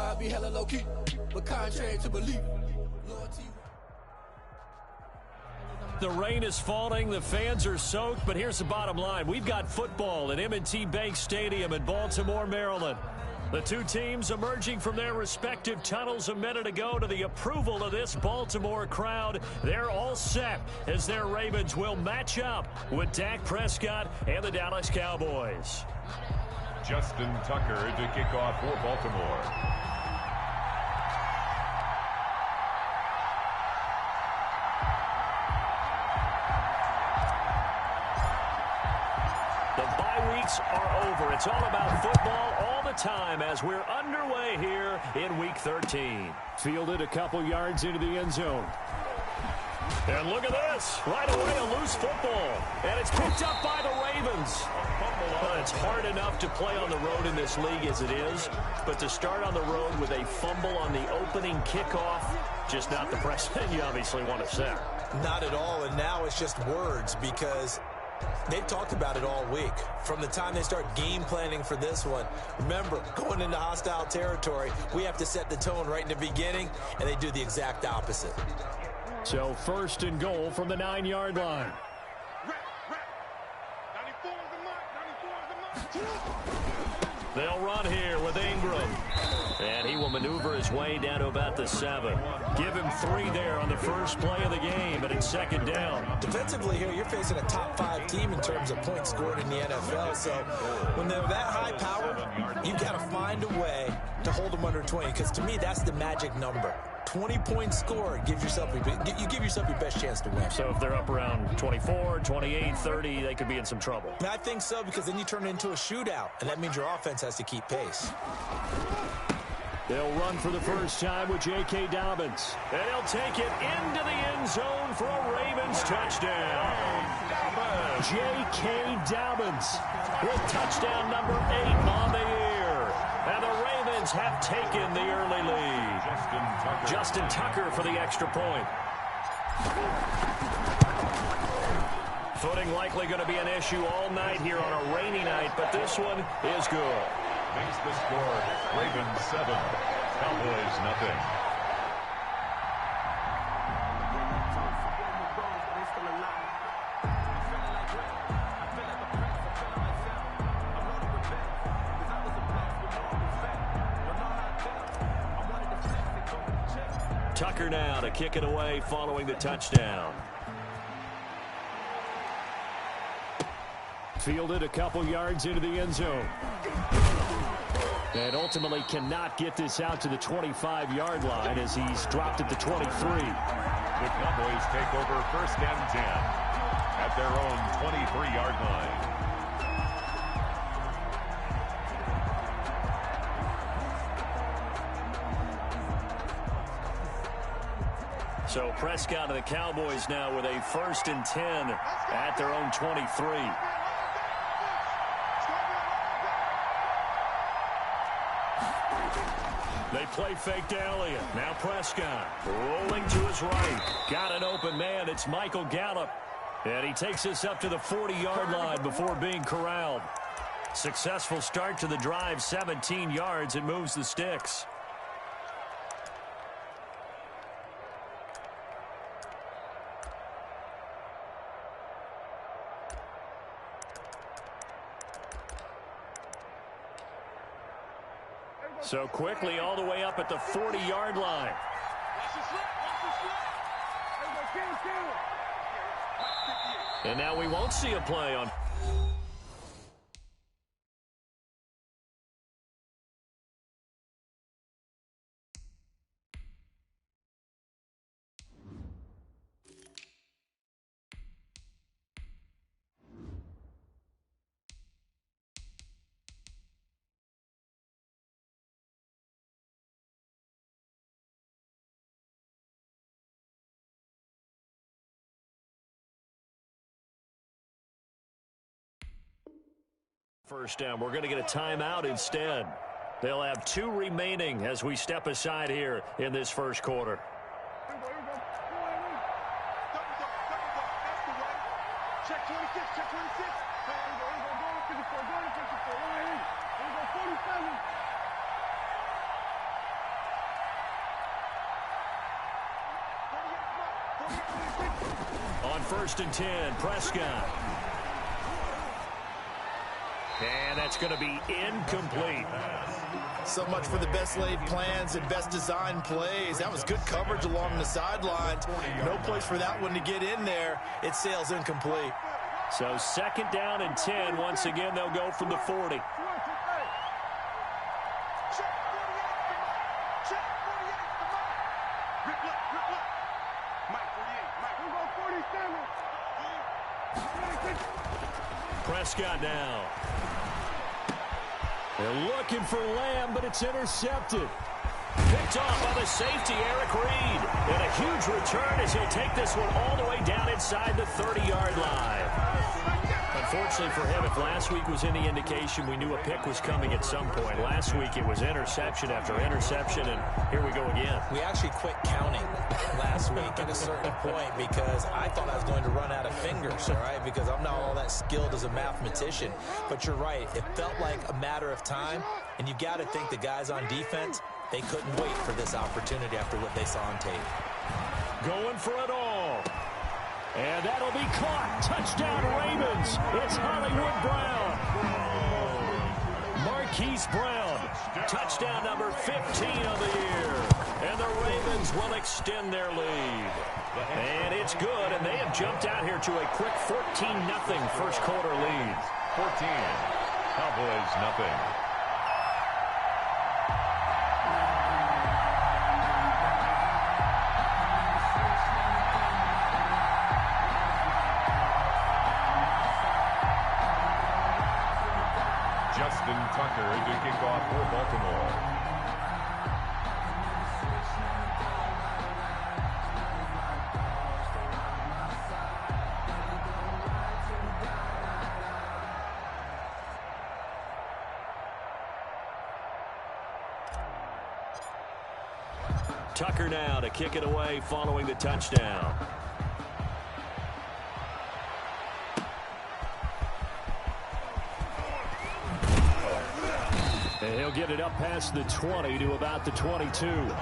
why I be hella low-key, but contrary to belief. Loyalty. The rain is falling, the fans are soaked, but here's the bottom line. We've got football at M&T Bank Stadium in Baltimore, Maryland. The two teams emerging from their respective tunnels a minute ago to the approval of this Baltimore crowd. They're all set as their Ravens will match up with Dak Prescott and the Dallas Cowboys. Justin Tucker to kick off for Baltimore. Are over. It's all about football all the time as we're underway here in Week 13. Fielded a couple yards into the end zone. And look at this. Right away, a loose football. And it's picked up by the Ravens. But it's hard enough to play on the road in this league as it is. But to start on the road with a fumble on the opening kickoff, just not the precedent you obviously want to set. Not at all, and now it's just words because they've talked about it all week. From the time they start game planning for this one, remember, going into hostile territory, we have to set the tone right in the beginning, and they do the exact opposite. So first and goal from the 9-yard line. They'll run here with Ingram. And he will maneuver his way down to about the 7. Give him 3 there on the first play of the game, but it's second down. Defensively here, you're facing a top-5 team in terms of points scored in the NFL. So when they're that high power, you've got to find a way to hold them under 20. Because to me, that's the magic number. 20 points scored, you give yourself your best chance to win. So if they're up around 24, 28, 30, they could be in some trouble. And I think so, because then you turn it into a shootout, and that means your offense has to keep pace. They'll run for the first time with J.K. Dobbins. And he'll take it into the end zone for a Ravens touchdown. J.K. Dobbins with touchdown number 8 on the year. And the Ravens have taken the early lead. Justin Tucker for the extra point. Footing likely going to be an issue all night here on a rainy night, but this one is good. Makes the score Ravens 7, Cowboys nothing. Tucker now to kick it away following the touchdown. Fielded a couple yards into the end zone. And ultimately cannot get this out to the 25-yard line as he's dropped at the 23. The Cowboys take over first and 10 at their own 23-yard line. So Prescott and the Cowboys now with a first and 10 at their own 23. They play fake to Elliott. Now Prescott rolling to his right. Got an open man. It's Michael Gallup. And he takes us up to the 40-yard line before being corralled. Successful start to the drive, 17 yards. It moves the sticks. So quickly all the way up at the 40-yard line. And now we won't see a play on. First down. We're going to get a timeout instead. They'll have 2 remaining as we step aside here in this first quarter. Check 26, check 26. Go, 54, 54, 54, 47. On 1st and 10, Prescott. And that's going to be incomplete. So much for the best laid plans and best designed plays. That was good coverage along the sidelines. No place for that one to get in there. It sails incomplete. So 2nd down and 10. Once again, they'll go from the 40. Prescott now. They're looking for Lamb, but it's intercepted. Picked off by the safety, Eric Reed. And a huge return as he'll take this one all the way down inside the 30-yard line. Unfortunately for him, if last week was any indication, we knew a pick was coming at some point. Last week it was interception after interception, and here we go again. We actually quit counting last week at a certain point because I thought I was going to run out of fingers, all right, because I'm not all that skilled as a mathematician. But you're right. It felt like a matter of time, and you got to think the guys on defense, they couldn't wait for this opportunity after what they saw on tape. Going for it all. And that'll be caught. Touchdown, Ravens. It's Hollywood Brown. Marquise Brown. Touchdown number 15 of the year. And the Ravens will extend their lead. And it's good, and they have jumped out here to a quick 14-0 first quarter lead. 14. Cowboys nothing. Tucker to kick off for Baltimore. Tucker now to kick it away following the touchdown. And he'll get it up past the 20 to about the 22. On the return.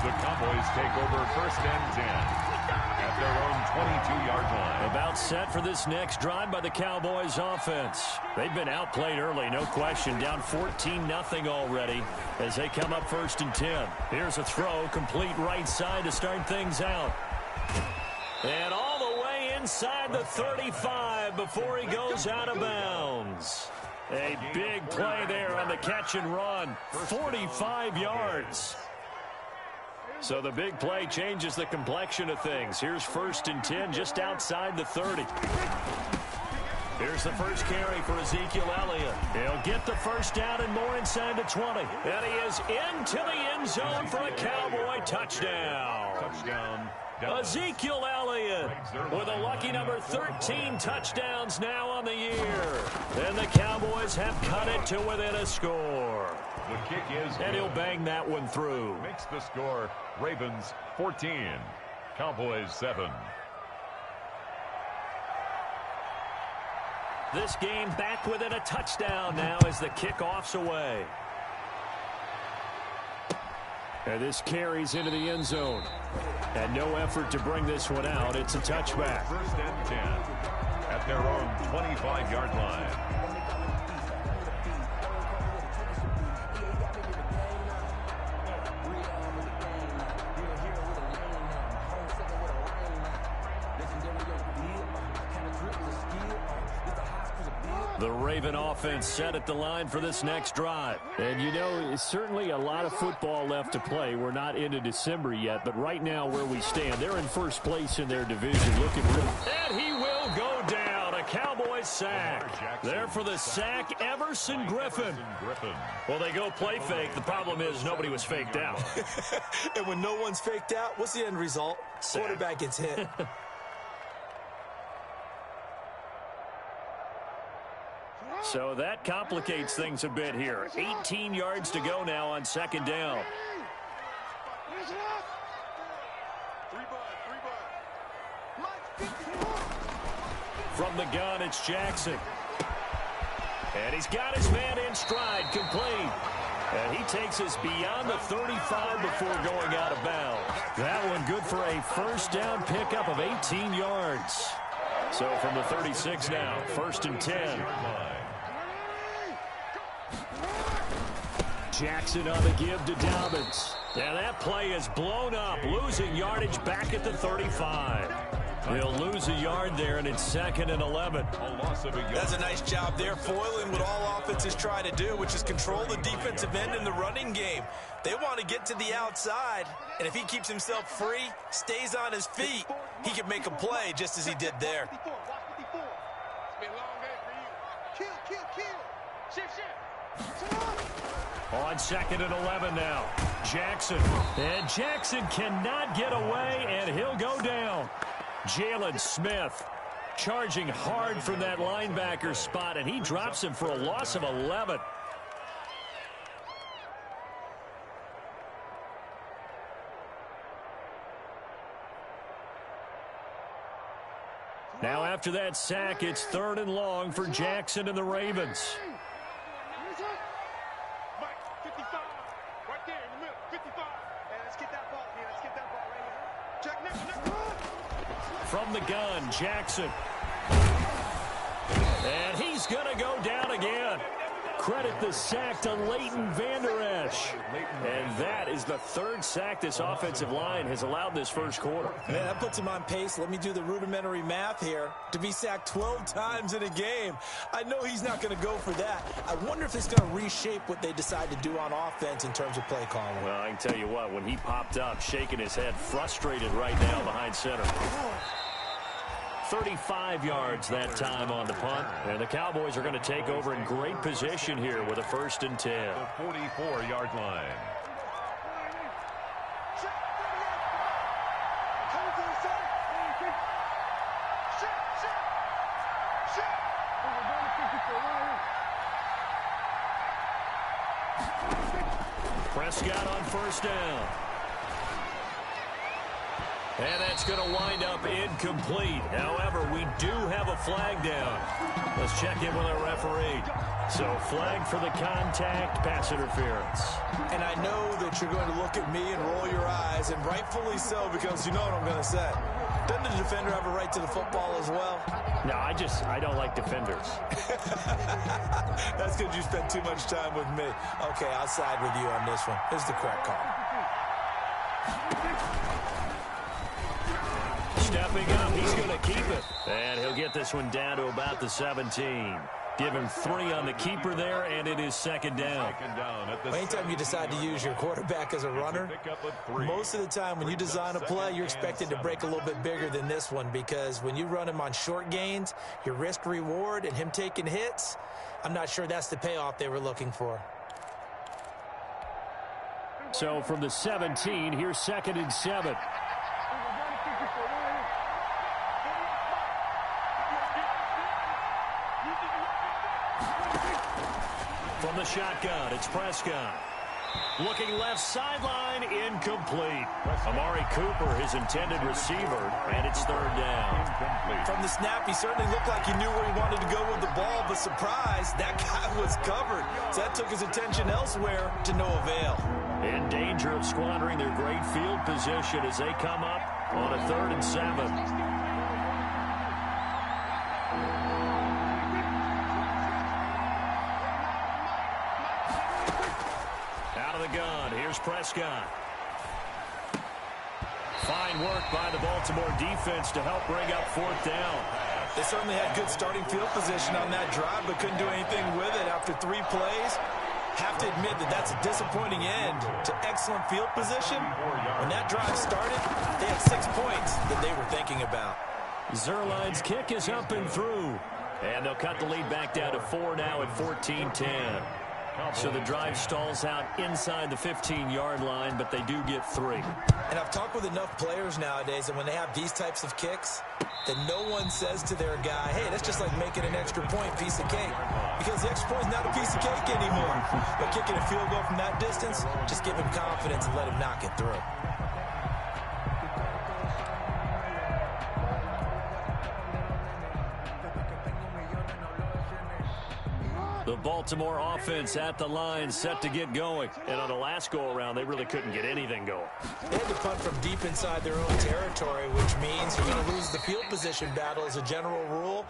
The Cowboys take over 1st and 10 at their own 22-yard line. About set for this next drive by the Cowboys offense. They've been outplayed early, no question. Down 14-0 already as they come up 1st and 10. Here's a throw, complete right side to start things out. And all the way inside the 35 before he goes out of bounds. A big play there on the catch and run. 45 yards. So the big play changes the complexion of things. Here's 1st and 10 just outside the 30. Here's the first carry for Ezekiel Elliott. He'll get the first down and more inside the 20. And he is into the end zone for a Cowboy touchdown. Touchdown. Ezekiel Elliott with a lucky number 13 touchdowns now on the year. And the Cowboys have cut it to within a score. The kick is and he'll bang that one through. Makes the score Ravens 14, Cowboys 7. This game back within a touchdown now as the kickoff's away. And this carries into the end zone. And no effort to bring this one out. It's a touchback. 1st and 10 at their own 25-yard line. The Raven offense set at the line for this next drive. And you know, it's certainly a lot of football left to play. We're not into December yet, but right now where we stand, they're in first place in their division. Looking real. And he will go down. A Cowboys sack. There for the sack, Everson Griffin. Well, they go play fake. The problem is nobody was faked out. And when no one's faked out, what's the end result? Sack. Quarterback gets hit. So that complicates things a bit here. 18 yards to go now on 2nd down. From the gun, it's Jackson. And he's got his man in stride, complete. And he takes us beyond the 35 before going out of bounds. That one good for a first down pickup of 18 yards. So from the 36 now, 1st and 10. Jackson on the give to Dobbins. And that play is blown up, losing yardage back at the 35. He'll lose a yard there, and it's 2nd and 11. That's a nice job there, foiling what all offenses try to do, which is control the defensive end in the running game. They want to get to the outside, and if he keeps himself free, stays on his feet, he can make a play just as he did there. It's been a long day for you. Kill. Shift. On 2nd and 11 now. Jackson. And Jackson cannot get away, and he'll go down. Jalen Smith charging hard from that linebacker spot, and he drops him for a loss of 11. Now after that sack, it's 3rd and long for Jackson and the Ravens. Mike, 55. Right there in the middle. 55. Hey, let's get that ball. Yeah, let's get that ball right here. Check next. From the gun, Jackson. And he's going to go down again. Credit the sack to Leighton Vander Esch. And that is the 3rd sack this offensive line has allowed this first quarter. Man, that puts him on pace. Let me do the rudimentary math here. To be sacked 12 times in a game. I know he's not going to go for that. I wonder if it's going to reshape what they decide to do on offense in terms of play calling. Well, I can tell you what, when he popped up, shaking his head, frustrated right now behind center. 35 yards that time on the punt. And the Cowboys are going to take over in great position here with a 1st and 10. The 44-yard line. Prescott on 1st down. And that's going to wind up incomplete. However, we do have a flag down. Let's check in with our referee. So, flag for the contact, pass interference. And I know that you're going to look at me and roll your eyes, and rightfully so, because you know what I'm going to say. Doesn't the defender have a right to the football as well? No, I don't like defenders. That's because you spent too much time with me. Okay, I'll side with you on this one. Here's the correct call. Stepping up, he's going to keep it. And he'll get this one down to about the 17. Give him 3 on the keeper there, and it is 2nd down. Anytime you decide to use your quarterback as a runner, most of the time when you design a play, you're expected to break a little bit bigger than this one, because when you run him on short gains, your risk-reward and him taking hits, I'm not sure that's the payoff they were looking for. So from the 17, here's 2nd and 7. From the shotgun, it's Prescott. Looking left sideline, incomplete. Amari Cooper, his intended receiver, and it's 3rd down. From the snap, he certainly looked like he knew where he wanted to go with the ball, but surprise, that guy was covered. So that took his attention elsewhere to no avail. In danger of squandering their great field position as they come up on a 3rd and 7. Prescott. Fine work by the Baltimore defense to help bring up 4th down. They certainly had good starting field position on that drive, but couldn't do anything with it after 3 plays. Have to admit that that's a disappointing end to excellent field position. When that drive started, they had 6 points that they were thinking about. Zerline's kick is up and through. And they'll cut the lead back down to 4 now at 14-10. So the drive stalls out inside the 15-yard line, but they do get 3. And I've talked with enough players nowadays, and when they have these types of kicks, that no one says to their guy, hey, that's just like making an extra point piece of cake. Because the extra point is not a piece of cake anymore. But kicking a field goal from that distance, just give him confidence and let him knock it through. The Baltimore offense at the line, set to get going. And on the last go-around, they really couldn't get anything going. They had to punt from deep inside their own territory, which means you're going to lose the field position battle as a general rule.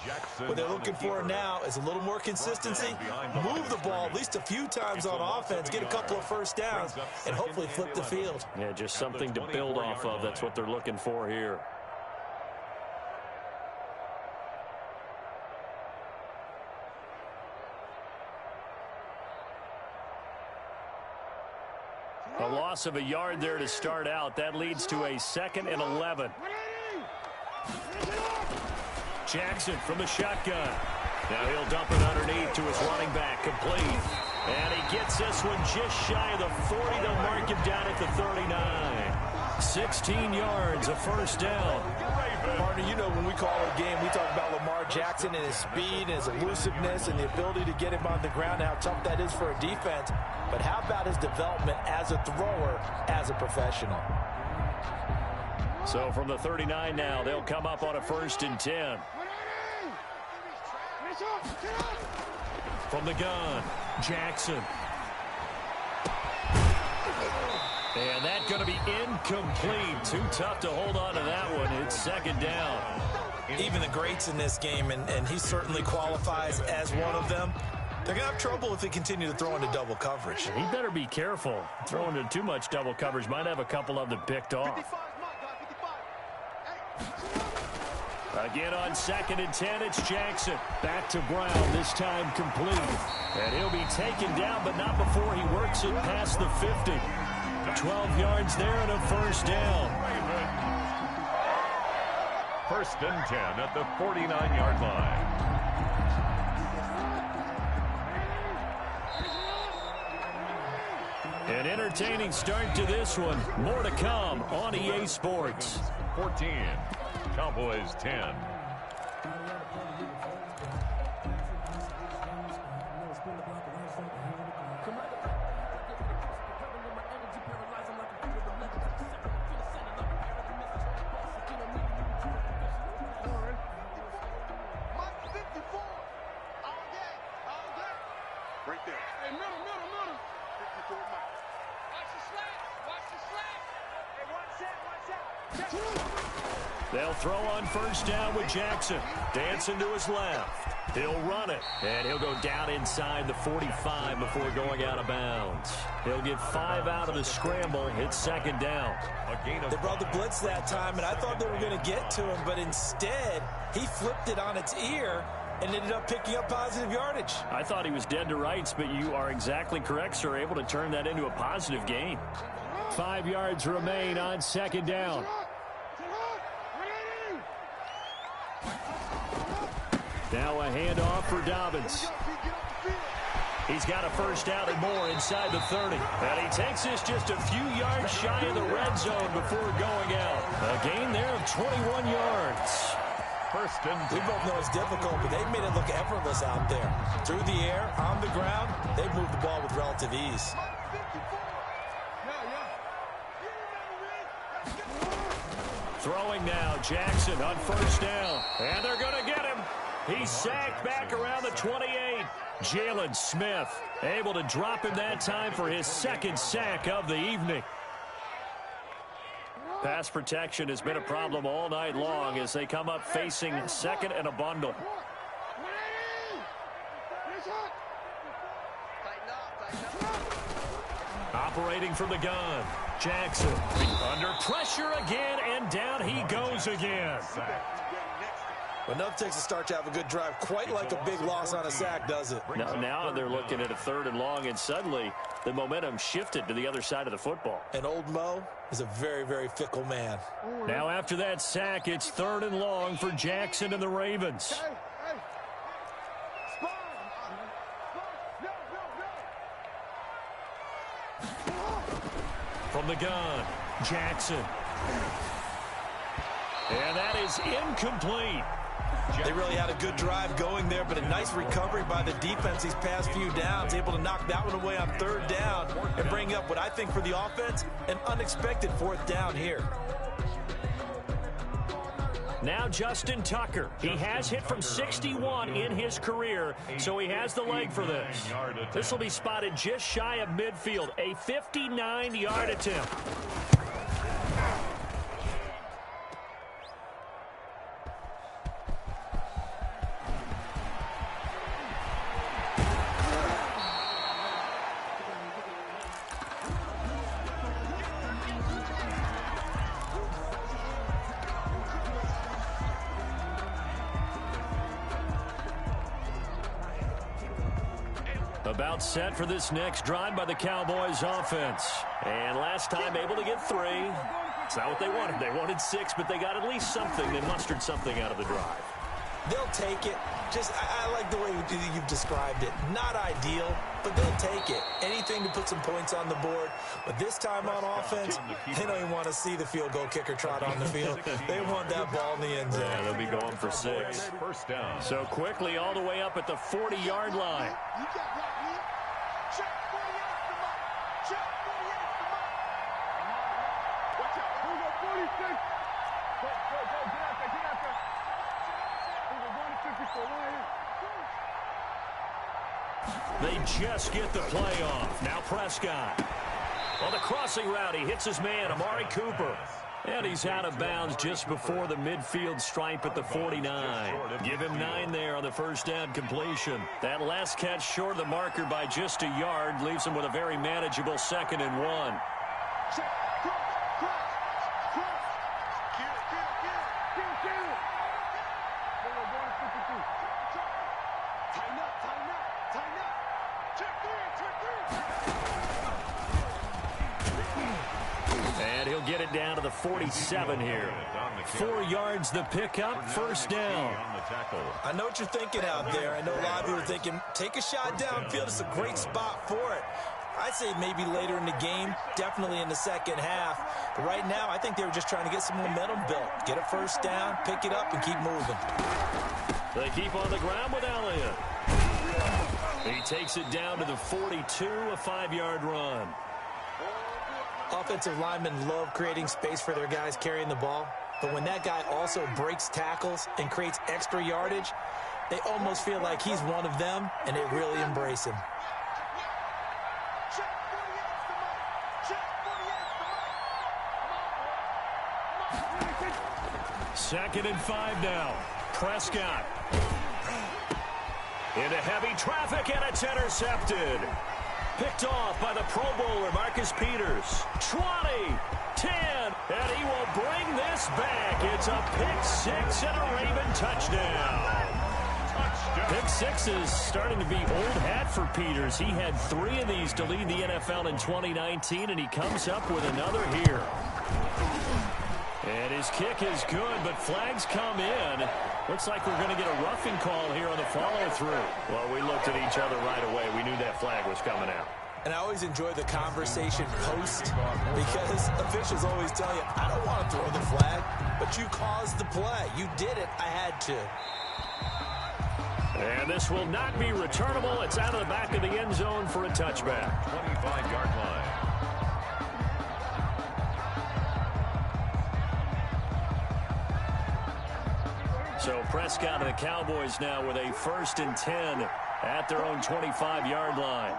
What they're looking for now is a little more consistency, move the ball at least a few times on offense, get a couple of first downs, and hopefully flip the field. Yeah, just something to build off of. That's what they're looking for here. A loss of a yard there to start out. That leads to a 2nd and 11. Jackson from the shotgun. Now he'll dump it underneath to his running back, complete. And he gets this one just shy of the 40. They'll mark him down at the 39. 16 yards, a first down. Partner, you know when we call a game, we talk about Lamar Jackson and his speed and his elusiveness and the ability to get him on the ground and how tough that is for a defense. But how about his development as a thrower, as a professional? So from the 39 now, they'll come up on a 1st and 10. From the gun, Jackson. And that's going to be incomplete. Too tough to hold on to that one. It's 2nd down. Even the greats in this game, and he certainly qualifies as one of them, they're going to have trouble if they continue to throw into double coverage. He better be careful. Throwing into too much double coverage might have a couple of them picked off. Again on 2nd and 10, it's Jackson. Back to Brown, this time complete. And he'll be taken down, but not before he works it past the 50. 12 yards there and a first down. 1st and 10 at the 49-yard line. An entertaining start to this one. More to come on EA Sports. 14, Cowboys 10. They'll throw on 1st down with Jackson. Dancing to his left. He'll run it. And he'll go down inside the 45 before going out of bounds. He'll get 5 out of the scramble. It's 2nd down. They brought the blitz that time, and I thought they were going to get to him, but instead, he flipped it on its ear and ended up picking up positive yardage. I thought he was dead to rights, but you are exactly correct, sir. Able to turn that into a positive gain. 5 yards remain on 2nd down. Now a handoff for Dobbins. He's got a first down and more inside the 30. And he takes this just a few yards shy of the red zone before going out. A gain there of 21 yards. 1st and 10. We both know it's difficult, but they've made it look effortless out there. Through the air, on the ground, they've moved the ball with relative ease. Throwing now, Jackson on 1st down. And they're going to get him. He's sacked back around the 28. Jalen Smith able to drop him that time for his 2nd sack of the evening. Pass protection has been a problem all night long as they come up facing 2nd and a bundle. Operating from the gun, Jackson under pressure again, and down he goes again. Enough takes a start to have a good drive, quite like a big loss on a sack, does it? Now they're looking at a 3rd and long, and suddenly the momentum shifted to the other side of the football. And old Mo is a very, very fickle man. Now after that sack, it's 3rd and long for Jackson and the Ravens. From the gun, Jackson. And that is incomplete. They really had a good drive going there, but a nice recovery by the defense these past few downs, able to knock that one away on 3rd down and bring up what I think for the offense, an unexpected 4th down here. Now Justin Tucker. He has hit from 61 in his career, so he has the leg for this. This will be spotted just shy of midfield, a 59-yard attempt. About set for this next drive by the Cowboys offense. And last time able to get 3. It's not what they wanted. They wanted 6, but they got at least something. They mustered something out of the drive. They'll take it. I like the way you've described it. Not ideal, but they'll take it. Anything to put some points on the board. But this time on offense, they don't even want to see the field goal kicker trot on the field. They want that ball in the end zone. Yeah, they'll be going for 6. First down. So quickly all the way up at the 40-yard line. They just get the play off. Now Prescott. On the crossing route, he hits his man, Amari Cooper. And he's out of bounds just before the midfield stripe at the 49. Give him 9 there on the first down completion. That last catch short of the marker by just a yard leaves him with a very manageable 2nd and 1. And he'll get it down to the 47 here. 4 yards the pickup, first down. I know what you're thinking out there. I know a lot of you are thinking, take a shot downfield. It's a great spot for it. I'd say maybe later in the game, definitely in the second half. But right now, I think they were just trying to get some momentum built. Get a first down, pick it up, and keep moving. They keep on the ground with Elliott. He takes it down to the 42, a 5-yard run. Offensive linemen love creating space for their guys carrying the ball. But when that guy also breaks tackles and creates extra yardage, they almost feel like he's one of them, and they really embrace him. Second and 5 now. Prescott. Into heavy traffic, and it's intercepted. Picked off by the Pro Bowler, Marcus Peters. 20, 10, and he will bring this back. It's a pick 6 and a Raven touchdown. Pick 6 is starting to be old hat for Peters. He had 3 of these to lead the NFL in 2019, and he comes up with another here. And his kick is good, but flags come in. Looks like we're going to get a roughing call here on the follow-through. Well, we looked at each other right away. We knew that flag was coming out. And I always enjoy the conversation post because officials always tell you, I don't want to throw the flag, but you caused the play. You did it. I had to. And this will not be returnable. It's out of the back of the end zone for a touchback. 25-yard line. So Prescott and the Cowboys now with a 1st and 10 at their own 25-yard line.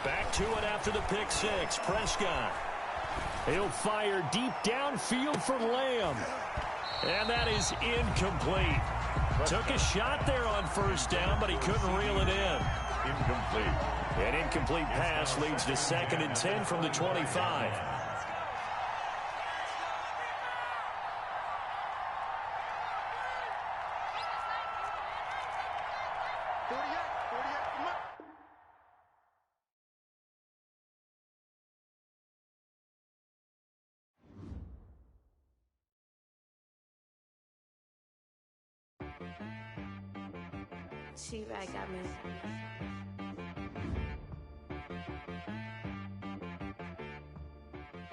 Back to it after the pick 6. Prescott. He'll fire deep downfield for Lamb. And that is incomplete. Took a shot there on first down, but he couldn't reel it in. Incomplete. An incomplete pass leads to 2nd and 10 from the 25. She-Rag got me.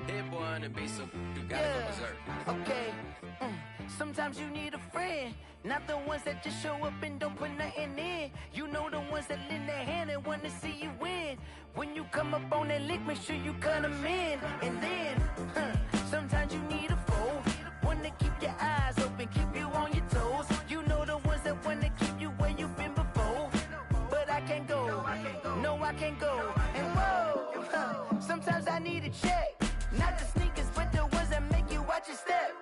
Hit boy on the beat, so you gotta go berserk. Okay. Sometimes you need a friend, not the ones that just show up and don't put nothing in. You know the ones that lend their hand and want to see you win. When you come up on that lick, make sure you cut them in. And then, sometimes I can't go. And whoa, sometimes I need a check. Not the sneakers, but the ones that make you watch your step.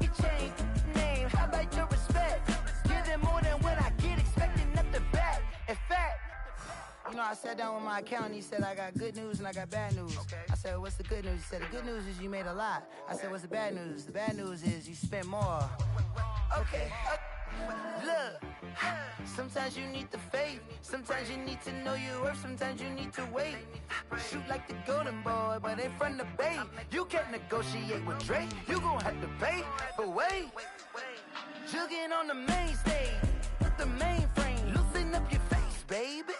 It changed name, how about your respect? Give them more than what I get, expecting nothing back. In fact, you know, I sat down with my accountant. He said, I got good news and I got bad news. I said, what's the good news? He said, the good news is you made a lot. I said, what's the bad news? The bad news is you spent more. Okay. Look, sometimes you need the faith. Sometimes you need to know your worth. Sometimes you need to wait. Shoot like the golden boy, but ain't from the bay. You can't negotiate with Drake. You gon' have to pay. But wait, jugging on the main stage with the mainframe. Loosen up your face, baby.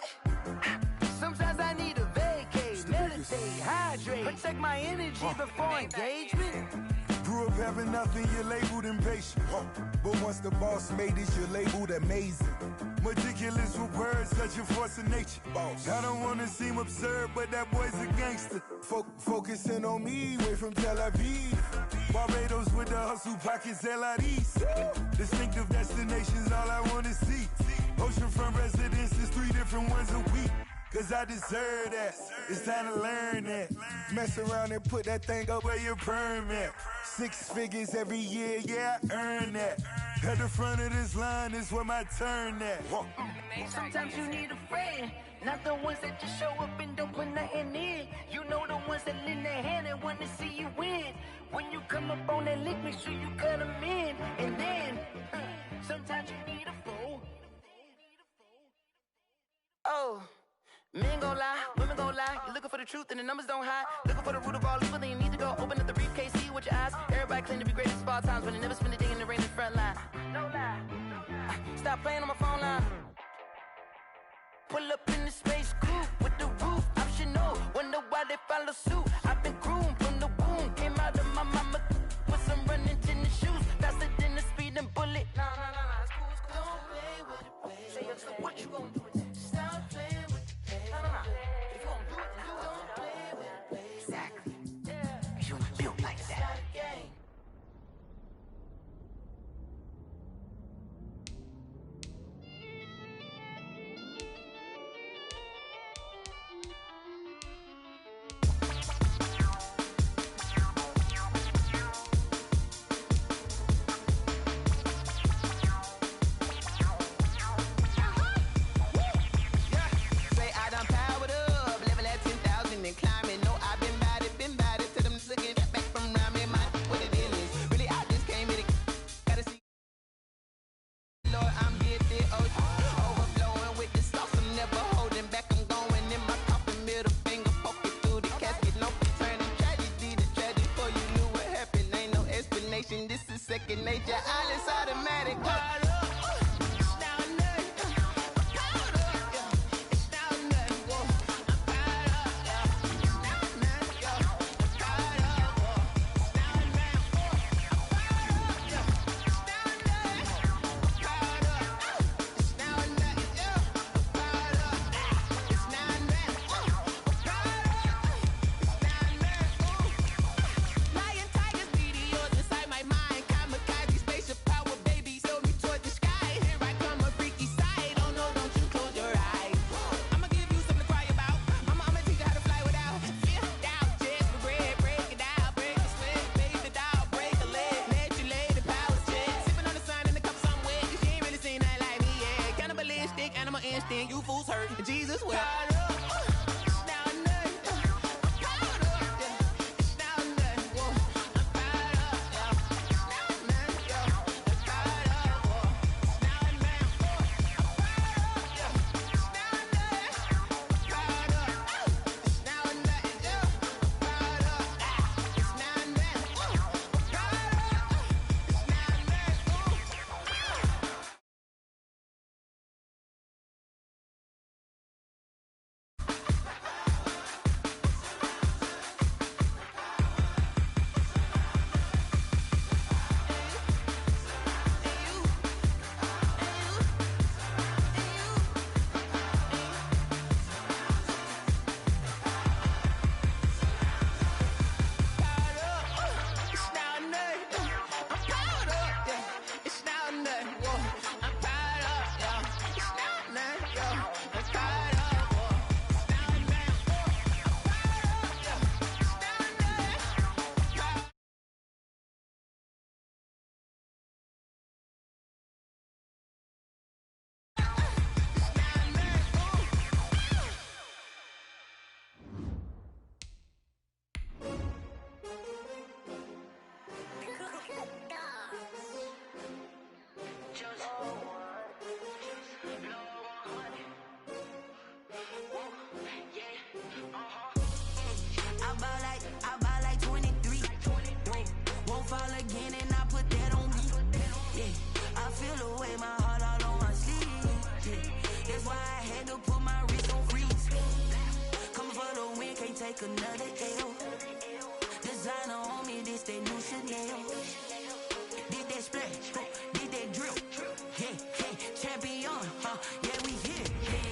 Sometimes I need a vacate, meditate, hydrate, protect my energy before engagement. Grew up having nothing, you're labeled impatient. But once the boss made it, you're labeled amazing. Meticulous with words, such a force of nature. I don't wanna seem absurd, but that boy's a gangster. Focusing on me, way from Tel Aviv. Barbados with the hustle pockets, LIDs. Distinctive destinations, all I wanna see. Oceanfront residences, 3 different ones a week. Cause I deserve that, it's time to learn that. Mess around and put that thing up where your permit. 6 figures every year, yeah, I earn that. At the front of this line is where my turn at. Sometimes you need a friend, not the ones that just show up and don't put nothing in. You know the ones that lend their hand and want to see you win. When you come up on that lick, make sure you cut them in. And then, sometimes you need a fool. Oh. Men gon' lie, women gon' lie. You're looking for the truth and the numbers don't hide. Looking for the root of all evil, then you need to go open up the briefcase, see with your eyes. Everybody claim to be great at small times, but they never spend a day in the rain in the front line. No lie. Stop playing on my phone line. Pull up in the space coupe with the roof optional. Wonder why they follow suit. I've been groomed from the womb. Came out of my mama with some running tennis shoes. Faster than the speeding bullet. No, it's cool, it's cool. Don't play with it, play. Say so what you gon' do? Stop playing. If you don't do it, then you don't play with it. Exactly. Cause you ain't built like that. This is second nature, all is automatic. take another L. Designer on me, this that new Chanel. Did that splash, did that drip. Yeah, champion, yeah, we here.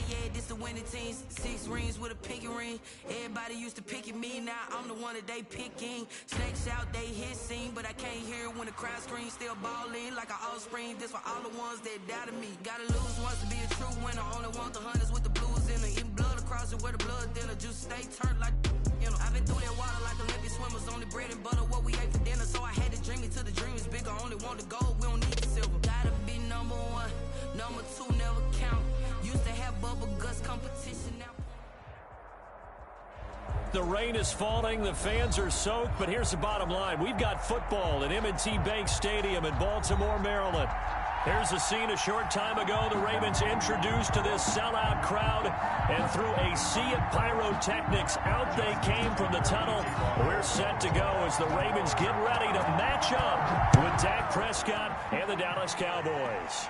Yeah, this the winning team. 6 rings with a pinky ring. Everybody used to pick at me, now I'm the one that they picking. Snakes out, they hit scene, but I can't hear when the crowd screams. Still balling like an offspring. This for all the ones that doubted me. Gotta lose once to be a true winner. Only want the hunters with the blues in it. Eating blood across it where the blood dinner. Just stay turned like, you know. I've been through that water like Olympic swimmers. Only bread and butter, what we ate for dinner. So I had to dream it till the dream is bigger. Only want the gold, we don't need the silver. Gotta be number 1, number 2 never count. Used to have bubble guts competition now. The rain is falling, the fans are soaked, but here's the bottom line. We've got football at M&T Bank Stadium in Baltimore, Maryland. Here's a scene a short time ago. The Ravens introduced to this sellout crowd, and through a sea of pyrotechnics, out they came from the tunnel. We're set to go as the Ravens get ready to match up with Dak Prescott and the Dallas Cowboys.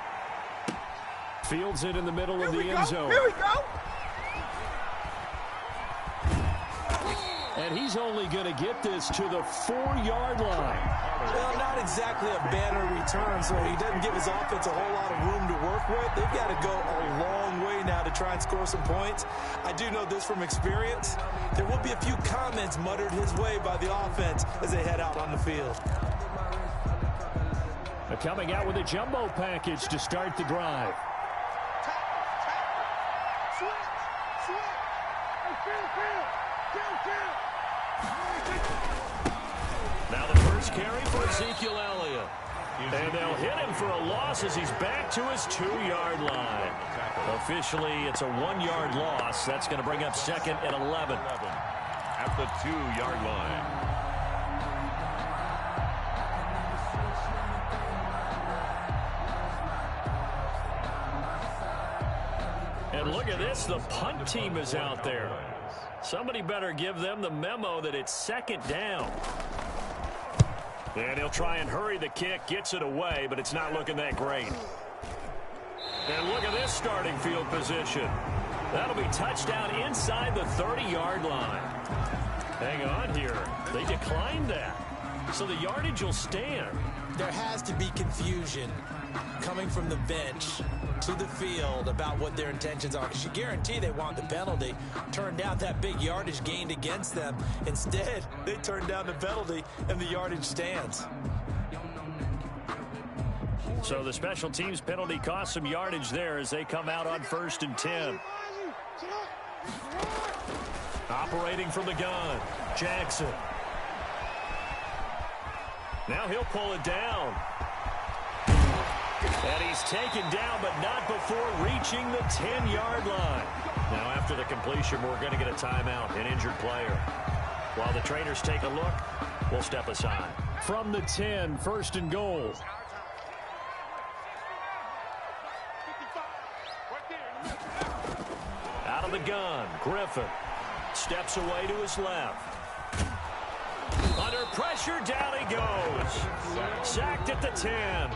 Fields it in the middle of the end zone. Here we go. And he's only going to get this to the 4-yard line. Well, not exactly a banner return, so he doesn't give his offense a whole lot of room to work with. They've got to go a long way now to try and score some points. I do know this from experience. There will be a few comments muttered his way by the offense as they head out on the field. They're coming out with a jumbo package to start the drive. Now the first carry for Ezekiel Elliott. And they'll hit him for a loss as he's back to his 2-yard line. Officially, it's a 1-yard loss. That's going to bring up second and 11. At the 2-yard line. And look at this, the punt team is out there. Somebody better give them the memo that it's second down. And he'll try and hurry the kick, gets it away, but it's not looking that great. And look at this starting field position. That'll be touchdown inside the 30-yard line. Hang on here. They declined that. So the yardage will stand. There has to be confusion coming from the bench to the field about what their intentions are, because you guarantee they want the penalty. Turned down that big yardage gained against them. Instead, they turned down the penalty and the yardage stands. So the special teams penalty cost some yardage there as they come out on 1st and 10. Operating from the gun, Jackson. Now he'll pull it down. And he's taken down, but not before reaching the 10-yard line. Now, after the completion, we're going to get a timeout, an injured player. While the traders take a look, we'll step aside. From the 10, 1st and goal. Out of the gun, Griffin steps away to his left. Under pressure, down he goes. Sacked at the 10.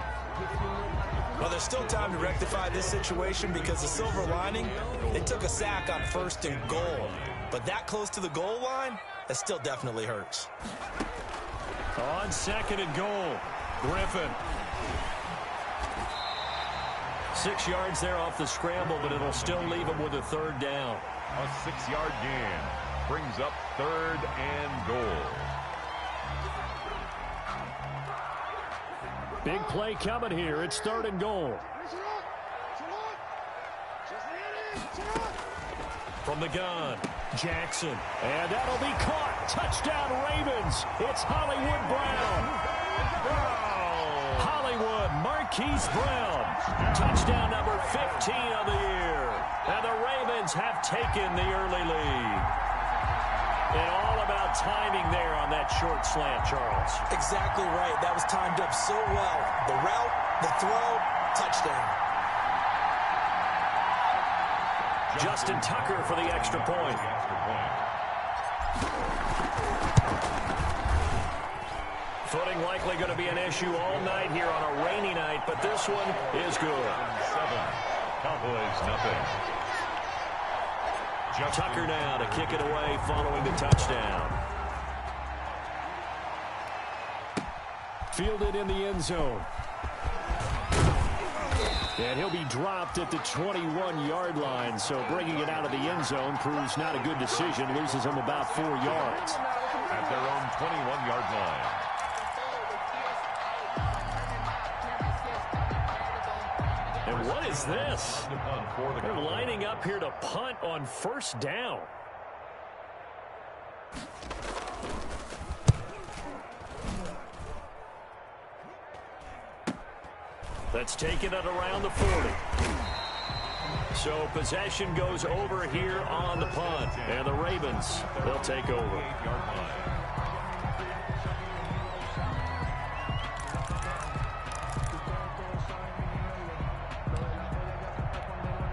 Well, there's still time to rectify this situation because the silver lining, they took a sack on 1st and goal. But that close to the goal line, that still definitely hurts. On 2nd and goal, Griffin. 6 yards there off the scramble, but it'll still leave him with a 3rd down. A 6-yard gain brings up 3rd and goal. Big play coming here. It's 3rd and goal. From the gun, Jackson. And that'll be caught. Touchdown, Ravens. It's Hollywood Brown. Hollywood Marquise Brown. Touchdown number 15 of the year. And the Ravens have taken the early lead. And all about timing there on that short slant, Charles. Exactly right. That was timed up so well. The route, the throw, touchdown. Justin Tucker for the extra point. Footing likely going to be an issue all night here on a rainy night, but this one is good. 7, Cowboys nothing. Tucker now to kick it away following the touchdown. Fielded in the end zone. And he'll be dropped at the 21-yard line, so bringing it out of the end zone proves not a good decision. Loses him about 4 yards. At their own 21-yard line. And what is this? They're lining up here to punt on first down. That's taken it around the 40. So possession goes over here on the punt. And the Ravens, they'll take over.